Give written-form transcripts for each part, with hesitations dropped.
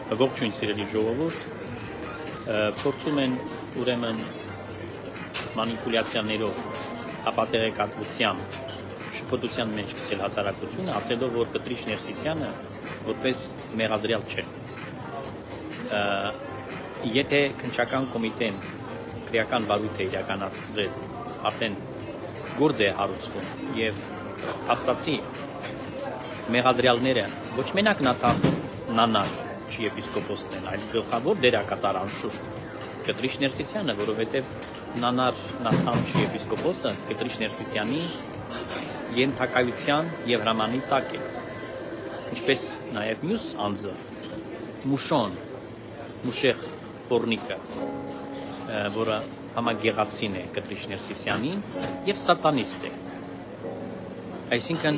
Ողջույն սիրելի ժողովուրդ, փորձում են ուրեմն մանիպուլյացիաներով հապատեղեկատվությամբ շփոթության մեջ գցել հասարակությունը, ասելով, որ Կտրիչ Ներսիսյանը որպես մեղադրյալ չէ։ Եթե քննչական կոմիտեն քրեական վարույթ է իրականացրել, արդեն գործ է հարուցվում եւ հաստատի մեղադրյալները ոչ մենակ Նանար չեպիսկոպոսն են, այլ գլխավոր դերակատար անշուշտ Կտրիչ Ներսիսյանը, որովհետև Նանար Նաթան չեպիսկոպոսը Կտրիչ Ներսիսյանի ենթակայության եւ հրամանի տակ է, ինչպես նաեւ մյուս անձը Մուշեղ Պորնիկը, որը համագեղացին է Կտրիչ Ներսիսյանին եւ սատանիստ է։ Այսինքն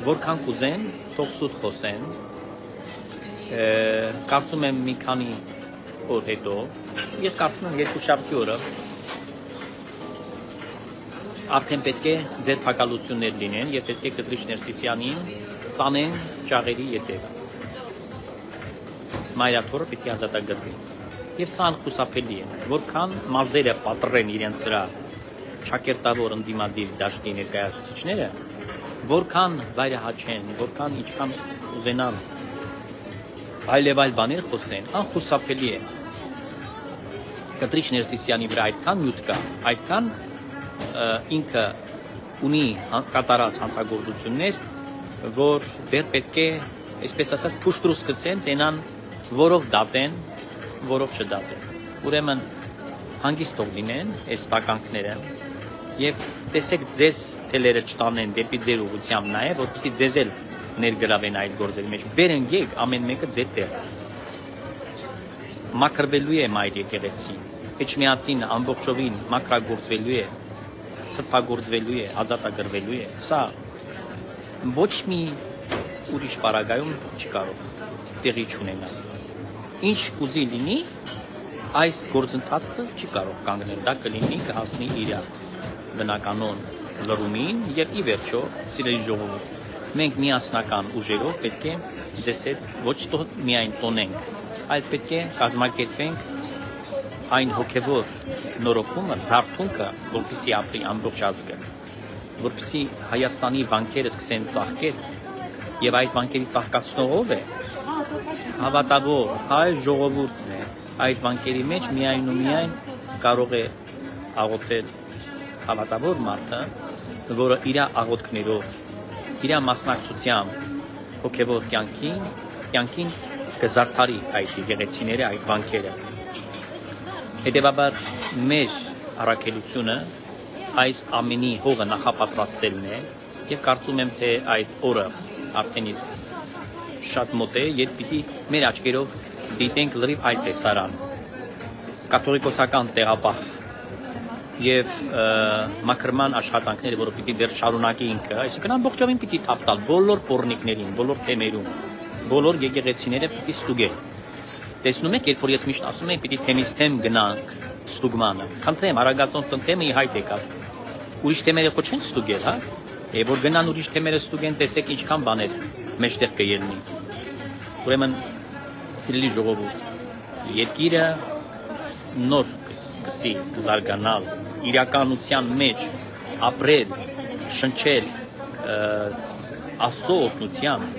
որքան կուզեն, թող սուտ խոսեն, կարծում եմ մի քանի օր հետո, ես կարծում եմ երկուշաբթի օրը արդեն պետք է ձերբակալություններ լինեն եւ պետք է Կտրիչ Ներսիսյանին տանեն ճաղերի ետևը։ Մայրաթորը պետք է ազատագրվի։ Եվ սա անխուսափելի է, որքան մազերը պատռեն իրենց վրա ճակերտավոր ընդդիմադիր դաշտի ներկայացուցիչները, որքան վայրահաչեն, որքան ինչքան ուզենան այլ բաներ խոսեն, անխուսափելի է։ Կտրիչ Ներսիսյանի վրա այդքան նյութ կա, այդքան ինքը ունի կատարած հանցագործություններ, որ դեռ պետք է, այսպես ասած, փուշտրուս գցեն, տենան որով դատեն, որով չդատեն։ Ուրեմն հանգիստ թող լինեն այս տականքները եւ տեսեք ձեզ թելերը չտանեն դեպի ձեր ուղղությամբ նաեւ, որպեսզի ձեզ էլ ներգրավեն այդ գործերի մեջ։ Վերընկեք ամեն մեկը ձեր տեղը։ Մաքրվելու է մայր եկեղեցին, Էջմիածին ամբողջովին մաքրագործվելու է, սրբագործվելու է, ազատագրվելու է։ Սա ոչ մի ուրիշ պարագայում չկարող տեղի չունենա։ Ինչ կուզի լինի, այս գործընթացը չի կարող կանգնել, դա կլինի կհասնի իր բնականոն լրումին եւ ի վերջո, սիրելի ժողովուրդ, մենք միասնական ուժերով պետք է ձեզ հետ ոչ միայն տոնենք, այլ պետք է կազմակերպենք այն հոգևոր նորոգումը, զարթունքը, որպեսզի ապրի ամբողջ ազգը, որպեսզի Հայաստանի վանքերը սկսեն ծաղկել եւ այդ վանքերի ծաղկացնողով է հավատավոր հայ ժողովուրդն է, այդ վանքերի մեջ միայն ու միայն կարող է աղոթել հավատավոր մարդը, որը իր աղոթքներով, իր մասնակցությամբ հոգևոր կյանքին կզարդարի այդ եկեղեցիները, այդ վանքերը։ Հետևաբար մեր առաքելությունը այս ամենի հողը նախապատրաստելն է եւ կարծում եմ թե այդ օրը արդեն իսկ շատ մոտ է, երբ պիտի մեր աչքերով դիտենք լրիվ այլ տեսարան, կաթողիկոսական տեղապահ եւ մաքրման աշխատանքները, որը պիտի դեռ շարունակի ինքը, այսինքն ամբողջովին պիտի թափ տալ բոլոր պոռնիկներին, բոլոր թեմերում, բոլոր եկեղեցիները պիտի ստուգել։ Տեսնում եք, երբ որ ես միշտ ասում եմ, պիտի թեմից թեմ գնանք ստուգմանը։ Խնդրեմ, Արագածոն թեմը իհայտ եկավ։ Ուրիշ թեմերը ոչ չեն ստուգել, հա։ Եվ որ գնան ուրիշ թեմերը ստուգեն, տեսեք ինչքան բաներ մեջտեղ կելնի։ Ուրեմն, սիրելի ժողովուրդ, երկիրը նոր կսի զարգանալ, իրականության մեջ ապրել, շնչել Աստծո օգնությամբ,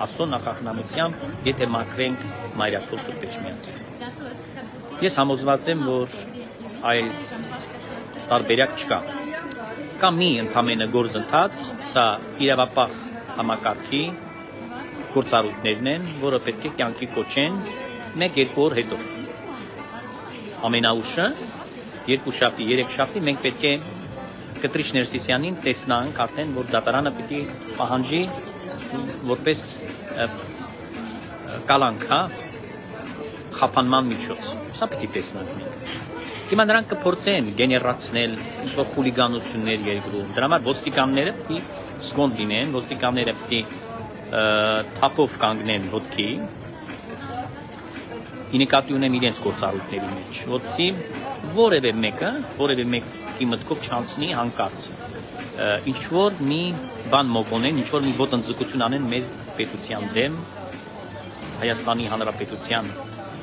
Աստծո նախախնամությամբ, եթե մաքրենք Մայրաթոր Սուրբ Էջմիածին։ Ես համոզված եմ, որ այլ տարբերակ չկա։ Կա մի ընդամենը գործընթաց, սա իրավապահ համակարգի գործառույթներն են, որը պետք է կյանքի կոչեն 1-2 օր հետո։ Ամենաուշը, 2 շաբթի, 3 շաբթի մենք պետք է Կտրիչ Ներսիսյանին տեսնանք արդեն, որ դատարանը պիտի պահանջի որպես կալանք, հա, խափանման միջոց։ Սա պիտի տեսնանք մենք։ Հիմա նրանք կփորձեն գեներացնել խուլիգանություններ երկրում։ Դրա համար ոստիկանները պիտի զգոնդ լինեն, ոստիկանները պիտի թափով կանգնեն ոտքի, նկատի ունեմ իրենց գործառույթների մեջ, որպեսզի որևէ մեկի մտքով չանցնի հանկարծ ինչ որ մի բան մոկոնեն, ինչ որ մի ոտնձգություն անեն մեր պետության դեմ, Հայաստանի Հանրապետության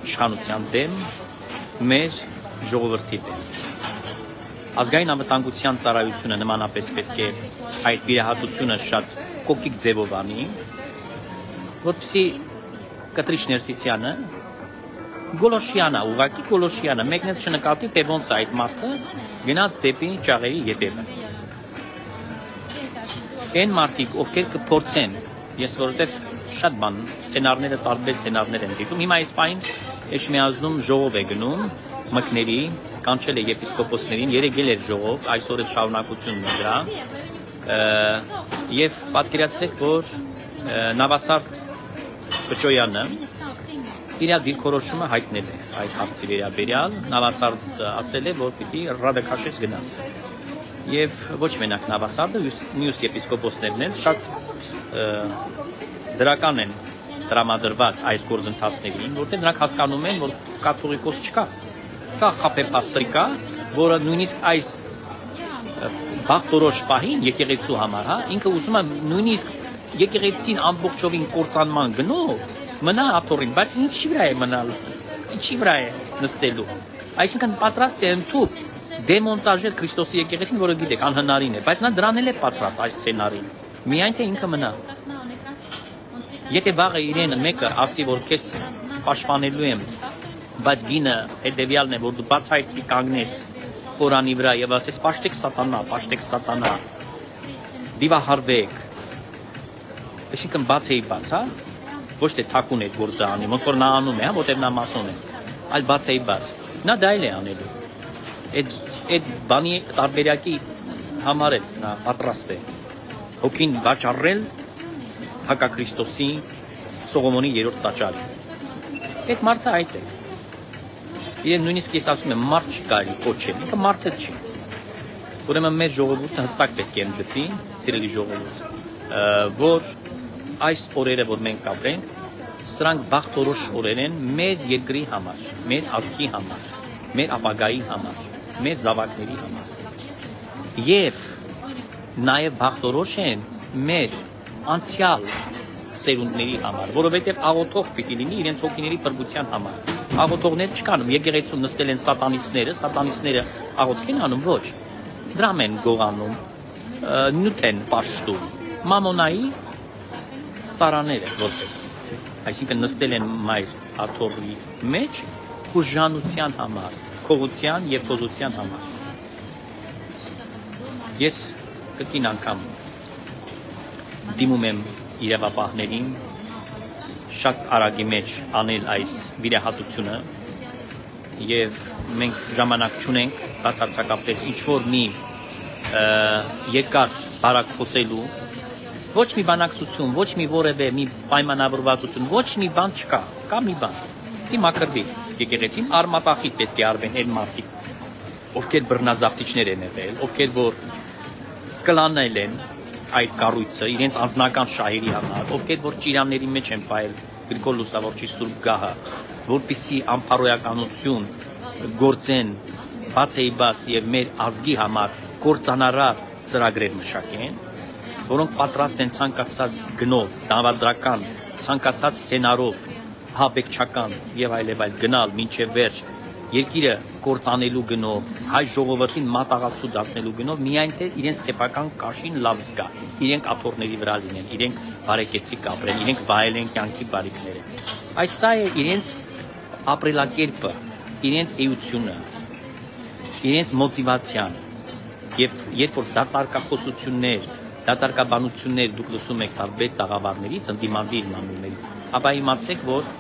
իշխանության դեմ, մեր ժողովրդի դեմ։ Ազգային անվտանգության ծառայությունը նմանապես պետք է այդ վիրահատությունը շատ կոկիկ ձևով անի, որպեսզի Կտրիչ Ներսիսյանը Գոլոշյանը, ուղղակի Գոլոշյանը, մեկն էլ չնկատի, թե ոնց է այդ մարդը գնաց դեպի ճաղերի ետևը։ Այն մարդիկ, ովքեր կփորձեն, ես որովհետև շատ բան, սցենարները տարբեր սցենարներ են դիտում, հիմա այս պահին Էջմիածնում ժողով է գնում, մկների, կանչել է եպիսկոպոսներին, երեգել էր ժողով, այսօր է շարունակությունն է դրա, եւ պատկերացրեք, որ Նավասարդ Կճոյանը իր դիրքորոշումը հայտնել է այդ հարցի վերաբերյալ, Նավասարդ ասել է, որ պիտի ռադակաշես գնաս։ Եվ ոչ մենակ Նավասարդը, մյուս եպիսկոպոսներն են շատ դրական են տրամադրված այս գործընթացներին, որտեղ նրանք հասկանում են, որ կաթողիկոս չկա, կա խաբեբաստրիկա, որը նույնիսկ այս բախտորոշ պահին եկեղեցու համար, ինքը ուզում է նույնիսկ եկեղեցին ամբողջովին կործանման գնով մնա աթոռին, բայց ինչի վրա է մնալ, ինչի վրա է նստելու, այսինքն պատրաստ է ընդཐུպ դեմոնտաժել Քրիստոսի եկեղեցին, որը գիտեք անհնարին է, բայց նա դրան էլ է պատրաստ այս սցենարին, միայն թե ինքը մնա։ Եթե վաղը իրեն մեկը ասի, որ քեզ պաշտպանելու եմ, բայց գինը հետևյալն է, որ դու բացահայտի կանգնես խորանի վրա եւ ասես պաշտեք սատանա, դիվահարվեք, այսինքն բաց էի բաց, ոչ թե թակուն է գործը անի, ոնց որ նա անում է, որտեղ նա մասոն է, այլ բաց էի բաց, նա դա էլ է անելու, այդ բանի տարբերակի համար էլ նա պատրաստ է, հոգին վաճառել հակաքրիստոսի Սողոմոնի 3-րդ տաճարի, այդ մարդը այդ է, իրեն նույնիսկ ես ասում եմ, մարդ չի կարելի կոչել, ինքը մարդը չի, ուրեմն մեր ժողովուրդը հստակ պետք է ընդգծի, սիրելի ժողովուրդ, որ այս օրերը, որ մենք կապրենք, սրանք բախտորոշ օրեր են մեր երկրի համար, մեր ազգի համար, մեր ապագայի համար, մեր զավակների համար։ Եվ նաև բախտորոշ են մեր անցյալ սերունդների համար, որովհետև աղոթող պիտի լինի իրենց հոգիների փրկության համար։ Աղոթողներ չկան, եկեղեցում նստել են սատանիստները աղոթք են անում, ոչ։ Դրամ են գողանում, նյութ են պաշտում, մամոնայի ծառաները որպես, այսինքն նստել են մայր աթոռի մեջ խուժանության համար, քողության եւ փոզության համար։ Ես կրկին անգամ դիմում եմ իրավապահներին շատ արագի մեջ անել այս վիրահատությունը եւ մենք ժամանակ չունենք բացարձակապես ինչ-որ մի երկար բարակ խոսելու, ոչ մի բանակցություն, ոչ մի որևէ մի պայմանավորվածություն, ոչ մի բան չկա, կա մի բան, դի մակրվի եկեղեցին արմատախիտ պետք է արվեն այն մարդիկ, ովքեր բռնազավթիչներ են եղել, ովքեր որ կլանել են այդ կառույցը իրենց անձնական շահերի համար, ովքեր որ ճիրանների մեջ են պայել Գրիգոր Լուսավորչի սուրբ գահը, որպեսզի անփարոյականություն գործեն բաց էի բաց եւ մեր ազգի համար կործանարար ծրագրեր մշակեն, որոնք պատրաստ են ցանկացած գնով, դավադրական, ցանկացած սցենարով, հաբեկչական եւ այլ գնալ մինչեւ վերջ երկիրը կործանելու գնով, հայ ժողովրդին մատաղացու դարձնելու գնով, միայն թե իրենց սեփական կաշին լավ զգա, իրենք աթոռների վրա լինեն, իրենք բարեկեցիկ ապրեն, իրենք վայելեն կյանքի բարիքները։ Այս սա է իրենց ապրելակերպը, իրենց էությունը, իրենց մոտիվացիան։ Եվ երբ որ դատարկախոսություններ, դատարկաբանություններ դուք լսում եք տարբեր տաղավարներից, ընդդիմադիր մամուլներից, ապա իմացեք, որ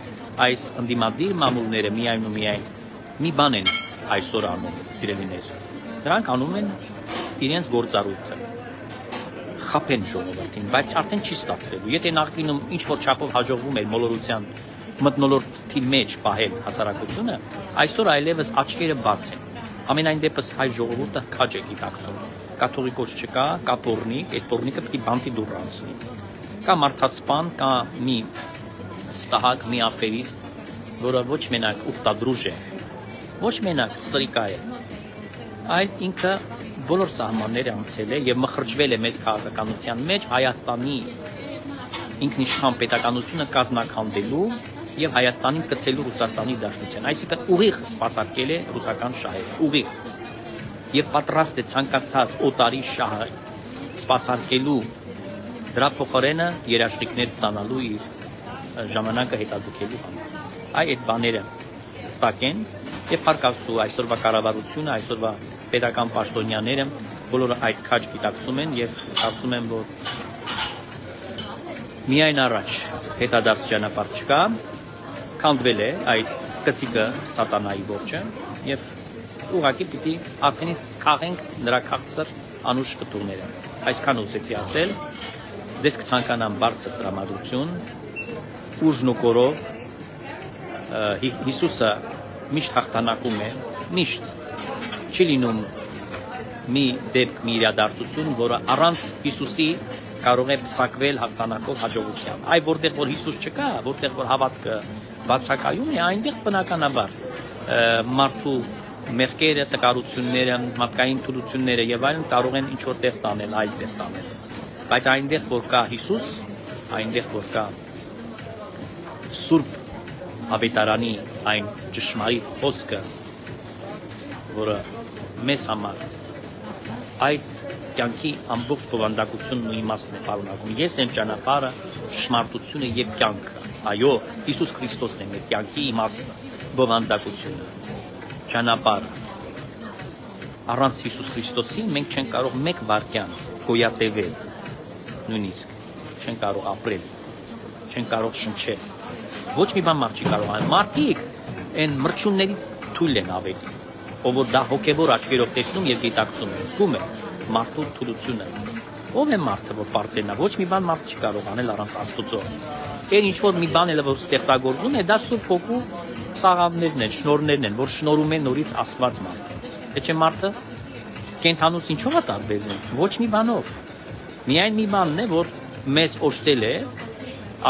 այս ընդդիմադիր մամուլները միայն ու միայն մի բան են այսօր անում, սիրելիներ, դրանք անում են իրենց գործառույթը, խաբեն ժողովրդին, բայց արդեն չի ստացվելու, եթե նախկինում ինչ-որ չափով հաջողվում էր մոլորության մթնոլորտի մեջ պահել հասարակությունը, այսօր այլևս աչքերը բաց են, ամենայն դեպս հայ ժողովուրդը քաջ է գիտակցում, կաթողիկոս չկա, կա պոռնիկ, այդ պոռնիկը պետք է բանտի դուռ անցնի, կա մարդասպան, կա մի ստահակ, մի աֆերիստ, որը ոչ մենակ ուխտադրուժ է, ոչ մենակ սրիկա է, այլ ինքը բոլոր սահմանները անցել է եւ մխրճվել է մեծ քաղաքականության մեջ Հայաստանի ինքնիշխան պետականությունը կազմաքանդելու եւ Հայաստանին կցելու Ռուսաստանի Դաշնության։ Այսինքն ուղիղ սպասարկել է ռուսական շահերը, ուղիղ։ Եվ պատրաստ է ցանկացած օտարի շահը սպասարկելու դրա փոխարենը երաշխիքներ ստանալու իր ժամանակը հետաձգելու համար։ Այդ բաները հստակ են եւ փառքաստու այսօրվա կառավարությունը, այսօրվա պետական պաշտոնյաները բոլորը այդ քաջ գիտակցում են եւ կարծում եմ, որ միայն առաջ հետադարձ ճանապարհ չկա, քանդվել է այդ կծիկը սատանայի որջը եւ ուղղակի պիտի արդեն իսկ քաղենք նրա քաղցր անուշ կտուրները։ Այսքան ուզեցի ասել, ձեզ կցանկանամ բարձր տրամադրություն, ուժն ու կորով, Հիսուսը միշտ հաղթանակում է, միշտ չի լինում մի դեպք, մի իրադարձություն, որը առանց Հիսուսի կարող է փսակվել հաղթանակով հաջողությամբ։ Այ որտեղ որ Հիսուս չկա, որտեղ որ հավատքը բացակայում է, այնտեղ բնականաբար մարդու մեղքերը, տկարությունները, մարդկային թուլությունները եւ այլն կարող են ինչ-որ տեղ տանել, այլ տեղ տանել։ Բայց այնտեղ որ կա Հիսուս, այնտեղ որ կա Սուրբ Ավետարանի այն ճշմարիտ խոսքը, որը մեզ համար այդ կյանքի ամբողջ բովանդակությունն ու իմաստն է պարունակում։ Ես եմ ճանապարհը, ճշմարտությունը եւ կյանքը։ Այո, Հիսուս Քրիստոսն է մեր կյանքի իմաստը, բովանդակությունը, ճանապարհը։ Առանց Հիսուս Քրիստոսի մենք չենք կարող մեկ վայրկյան գոյատևել, նույնիսկ չենք կարող ապրել, չենք կարող շնչել։ Ոչ մի բան մարդ չի կարող անել։ Մարդիկ այն մրջուններից թույլ են ավելի, ով որ դա հոգևոր աչքերով տեսնում եւ գիտակցում է, զգում է մարդու թուլությունը։ Ով է մարդը, որ բարձենա, ոչ մի բան մարդ չի կարող անել առանց Աստծո։ Այն ինչ որ մի բան էլ որ ստեղծագործում է, դա Սուրբ Հոգու տաղավներն են, շնորհներն են, որ շնորհում են նորից Աստված մարդը։ Թե չէ մարդը կենթանուց ինչով է տարբերվում։ Ոչ մի բանով։ Միայն մի բանն է, որ մեզ օժտել է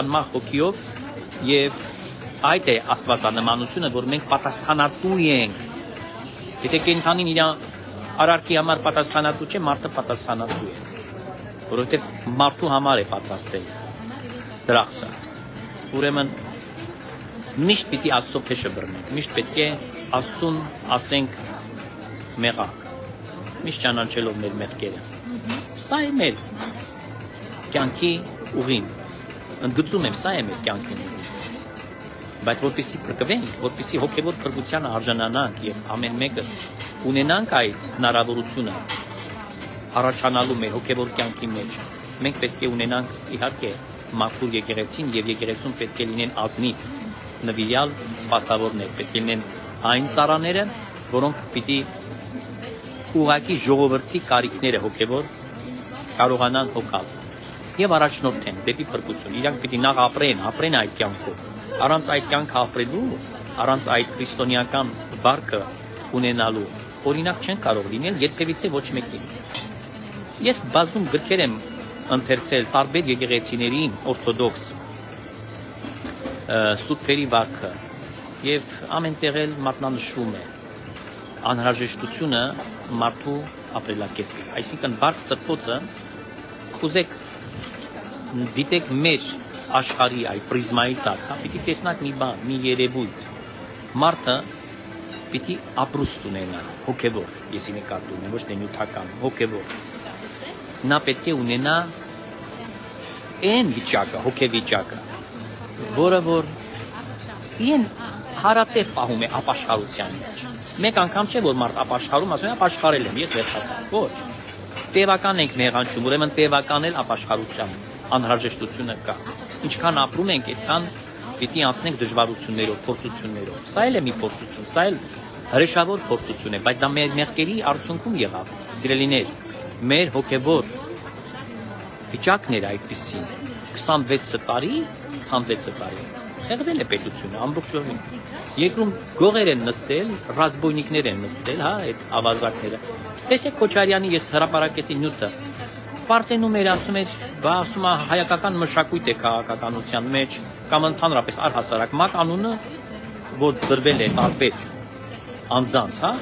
անմահ հոգիով եւ այդ է աստվածանմանությունը, որ մենք պատասխանատու ենք։ Եթե կենթանին իր արարքի համար պատասխանատու չէ, մարդը պատասխանատու է, որովհետեւ մարդու համար է պատրաստել դրախտը։ Ուրեմն միշտ պիտի Աստծո փեշը բռնենք, միշտ պետք է Աստծուն ասենք մեղակ, միշտ ճանաչելով մեր մեղքերը։ Սա է մեր կյանքի ուղին, ընդգծում եմ, սա է մեր կյանքի ուղին։ Բայց որպեսզի փրկվենք, որպեսզի հոգևոր փրկությանը արժանանանք եւ ամեն մեկս ունենանք այդ հնարավորությունը առաջանալու մեր հոգևոր կյանքի մեջ, մենք պետք է ունենանք իհարկե մաքուր եկեղեցին եւ եկեղեցուն պետք է լինեն ազնիվ, նվիրյալ սպասավորներ, պետք է լինեն այն ծառաները, որոնք պիտի ուղղակի ժողովրդի կարիքները հոգևոր կարողանան հոգալ եւ առաջնորդեն դեպի փրկություն։ Իրանք պիտի նախ ապրեն այդ կյանքով։ Առանց այդ կյանքը ապրելու, առանց այդ քրիստոնեական վարքը ունենալու օրինակ չեն կարող լինել երբևիցե ոչ մեկին։ Ես բազում գրքեր եմ ընթերցել տարբեր եկեղեցիներին օրթոդոքս սուրբերի վարքը եւ ամենտեղ էլ մատնանշվում է անհրաժեշտությունը մարդու ապրելակերպի։ Այսինքն վարք սրբոցը խուզեք դիտեք մեր աշխարհի այդ պրիզմայի տակ, պիտի տեսնակ մի բան, մի երևույթ։ Մարդը պիտի ապրուստ ունենա, հոգևոր, ես նկատում եմ, ոչ թե նյութական, հոգևոր։ Նա պետք է ունենա այն վիճակը, հոգեվիճակը, որը որ իրեն հարատև պահում է ապաշխարության մեջ։ Մեկ անգամ չէ, որ մարդ ապաշխարում, ասում է ապաշխարել եմ, ես վերջացա։ Ոչ։ Տևական ենք նեղանջում, ուրեմն տևական էլ ապաշխարության անհրաժեշտությունը կա։ Ինչքան ապրում ենք, այդքան պիտի անցնենք դժվարություններով, փորձություններով։ Սա էլ է մի փորձություն, սա էլ հրեշավոր փորձություն է, բայց դա մեր մեղքերի արդյունքում եղավ։ Սիրելիներ, մեր հոգևոր վիճակն էր այդպիսին։ 26 տարի խեղվել է պետությունը ամբողջովին։ Երկրում գողեր են նստել, ռազմբոյնիկներ են նստել, հա, այդ ավազակները։ Տեսեք Քոչարյանի ես հրապարակեցի նյութը։ Պարծենում էր, ասում էր, բա ասում է հայկական մշակույթ է քաղաքականության մեջ կամ ընդհանրապես առհասարակ ՄԱԿ անունը, որ դրվել է տարբեր անձանց, հա,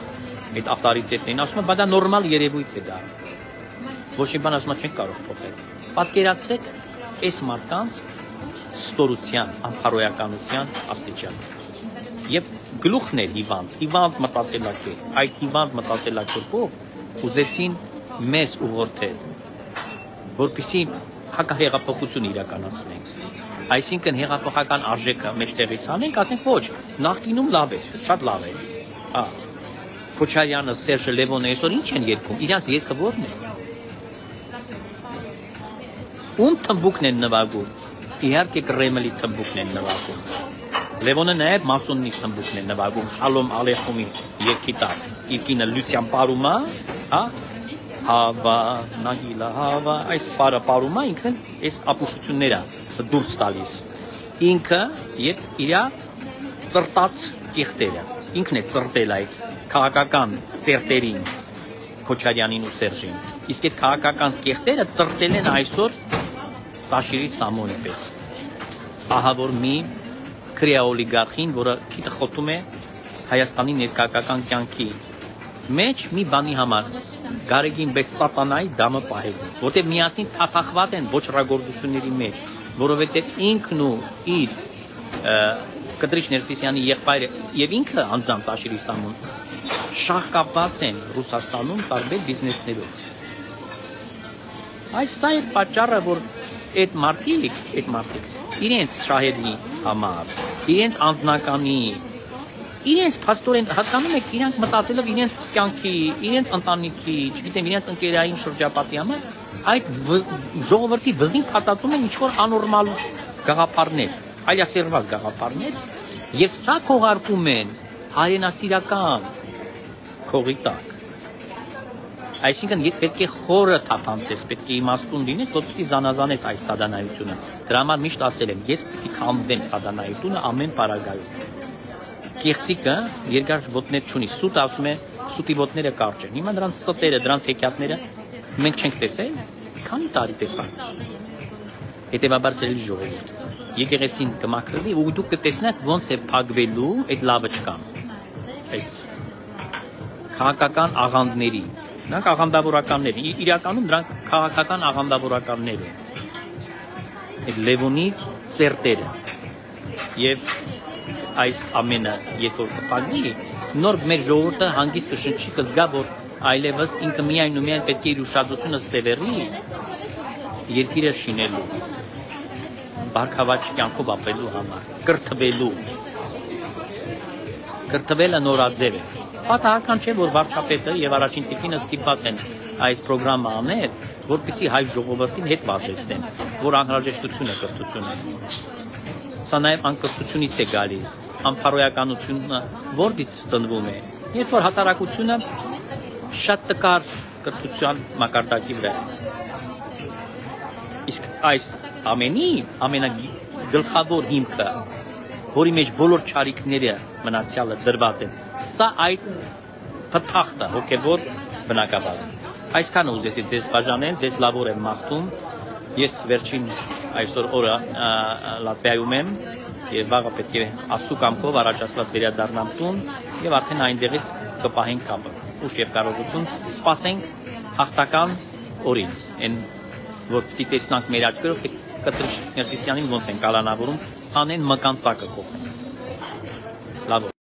այդ ավտորիտետներին, ասում է, բա դա նորմալ երևույթ է դա։ Ոչ մի բան ասում է չենք կարող փոխել։ Պատկերացրեք այս մարդկանց ստորության, անփարոյականության աստիճան։ Եվ գլուխն էր հիվանդ մտածելակերպ, այդ հիվանդ մտածելակերպով ուզեցին մեզ ուղղորդել, որպեսզի հակահեղափոխություն իրականացնենք։ Այսինքն հեղափոխական արժեքը մեջտեղից անենք, ասենք ոչ, նախկինում լավ էր, շատ լավ էր։ Քոչարյանը, Սերժը, Լևոնը այսօր ինչ են երգում, իրանց երգը ո՞րն է։ Ում թմբուկն են նվագում, իհարկե Կրեմլի թմբուկն են նվագում։ Լևոնը նաև մասոնի թմբուկն է նվագում, Շալոմ Ալեխոմի երգի տակ, իր կինը Լուսյան Պարումա, Հավա, Նահիլա, Հավա, այս պարումա ինքն այս ապուշությունները դուրս տալիս։ Ինքը եւ իր ծրտած կեղտերը, ինքն է ծրտել այդ քաղաքական ծերտերին, Քոչարյանին ու Սերժին։ Իսկ այդ քաղաքական կեղտերը ծրտել են այսօր Տաշիրի Սամոնի պես։ Ահա որ մի քրեաօլիգարխին, որը քիթը խոթում է Հայաստանի ներկայական կյանքի մեջ մի բանի համար, Գարեգին պես սատանայի դամը պահելու, որտեղ միասին թափախված են ոչռագործությունների մեջ, որովհետև ինքն ու իր Կտրիչ Ներսիսյանի եղբայրը եւ ինքը անձամբ Տաշիրի Սամոն շահկապված են Ռուսաստանում տարբեր բիզնեսներով։ Այս սա է պատճառը, որ այդ մարդիկ իրենց շահերի համար, իրենց անձնականի, իրենց փաստորեն հասկանում եք, իրանք մտածելով իրենց կյանքի, իրենց ընտանիքի, չգիտեմ, իրենց ընկերային շրջապատի համար, այդ ժողովրդի վզին փաթաթում են ինչ-որ անորմալ գաղափարներ, այլասերված գաղափարներ, եւ սա քողարկում են հայրենասիրական քողի տակ։ Այսինքն պետք է խորը թափանցես, պետք է իմաստուն լինես, որպեսզի զանազանես այս սադանայությունը։ Դրա համար միշտ ասել եմ, ես պետք է քանդեմ սադանայությունը ամեն պարագայում։ Կեղծիկը երկար ոտներ չունի, սուտը ասում է, սուտի ոտները կարճ են։ Հիմա դրանց ստերը, դրանց հեքիաթները մենք չենք տեսել, քանի տարի տեսանք։ Հետևաբար ծերելի ժողովուրդ, եկեղեցին կմաքրվի ու դուք կտեսնեք ոնց է փակվելու այդ լավը չկան։ Այս քաղաքական աղանդների, նրանք աղանդավորականներ, իրականում դրանք քաղաքական աղանդավորականներ են։ Այդ Լևոնի ծերտերը եւ այս ամենը երբ որ կփակվի, նոր մեր ժողովուրդը հանգիստ կշնչի, կզգա, որ այլևս ինքը միայն ու միայն պետք է իր ուշադրությունը սևեռի երկիրը շինելու, բարգավաճ կյանքով ապրելու համար, կրթվելը նորաձև է։ Պատահական չէ, որ վարչապետը եւ առաջին տիկինը ստիպված են այս ծրագրամը անել, որպեսզի հայ ժողովրդին հետ վարժեցնեն, որ անհրաժեշտություն է կրթությունը։ Սա նաև անկրթությունից է գալիս, անփարոյականությունը որտից ծնվում է, երբ որ հասարակությունը շատ տկար կրթության մակարդակի վրա է։ Իսկ այս ամենի ամենագլխավոր հիմքը, որի մեջ բոլոր չարիքները մնացյալը դրված են, սա այդ փթախտը հոգևոր բնակավարը։ Այսքանը ուզեցի ձեզ բաժանել, ձեզ լավոր եմ մաղթում, ես վերջին այսօր օրը Լատվիայում եմ եւ վաղը պետք է Աստծո կամքով առաջացված վերադառնամ տուն եւ արդեն այնտեղից կպահենք կապը։ Ուշ եւ կարողություն սպասենք հաղթական օրին, այն որ պիտի տեսնանք մեր աչքերով Կտրիչ Ներսիսյանին ոնց են կալանավորում, անեն մկան ծակը կողմ։ Լավ